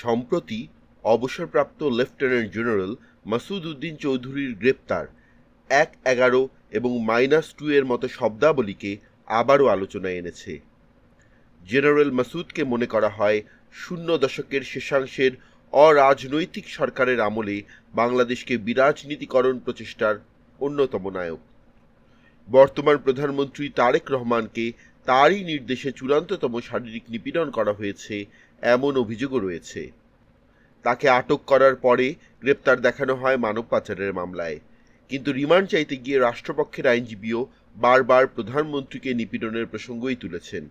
সম্প্রতি অবসরপ্রাপ্ত lieutenant general Masud Uddin চৌধুরীর গ্রেপ্তার ১-১১ এবং -2 এর মতো শব্দাবলীকে আবারও আলোচনায় এনেছে। জেনারেল মাসুদকে মনে করা হয় শূন্য দশকের শেষাংশের অরাজনৈতিক সরকারের আমলে বাংলাদেশকে বিরাজনীতিকরণ প্রচেষ্টার অন্যতম নায়ক। বর্তমান প্রধানমন্ত্রী তারেক রহমানকে তারই নির্দেশে চূড়ান্ততম শারীরিক নিপীড়ন করা হয়েছে এমন অভিযোগও রয়েছে। তাকে আটক করার পরে গ্রেপ্তার দেখানো হয় মানব পাচারের মামলায়, কিন্তু রিমান্ড চাইতে গিয়ে রাষ্ট্রপক্ষের আইনজীবীও বারবার প্রধানমন্ত্রীকে নিপীড়নের প্রসঙ্গই তুলেছেন।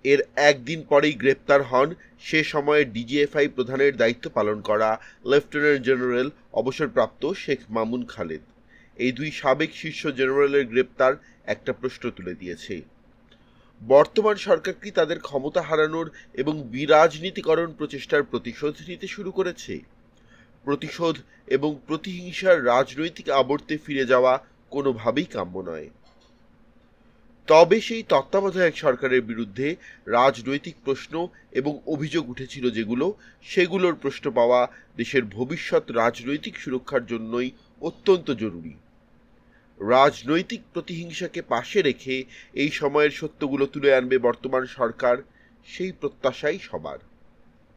এর একদিন পরেই গ্রেপ্তার হন সে সময়ে ডিজিএফআই প্রধানের দায়িত্ব পালন করা লেফটেন্যান্ট জেনারেল অবসরপ্রাপ্ত শেখ মামুন খালেদ। এই দুই সাবেক শীর্ষ জেনারেলের গ্রেপ্তার একটা প্রশ্ন তুলে দিয়েছে। বর্তমান সরকার কি তাদের ক্ষমতা হারানোর এবং বিরাজনীতিকরণ প্রচেষ্টার প্রতিশোধ নিতে শুরু করেছে? প্রতিশোধ এবং প্রতিহিংসার রাজনৈতিক আবর্তে ফিরে যাওয়া কোনোভাবেই কাম্য নয়। তবে সেই তত্ত্বাবধায়ক সরকারের বিরুদ্ধে রাজনৈতিক প্রশ্ন এবং অভিযোগ উঠেছিল সেগুলোর প্রশ্ন পাওয়া দেশের ভবিষ্যৎ রাজনৈতিক সুরক্ষার জন্যই অত্যন্ত জরুরি। রাজনৈতিক প্রতিহিংসাকে পাশে রেখে এই সময়ের সত্যগুলো তুলে আনবে বর্তমান সরকার, সেই প্রত্যাশাই সবার।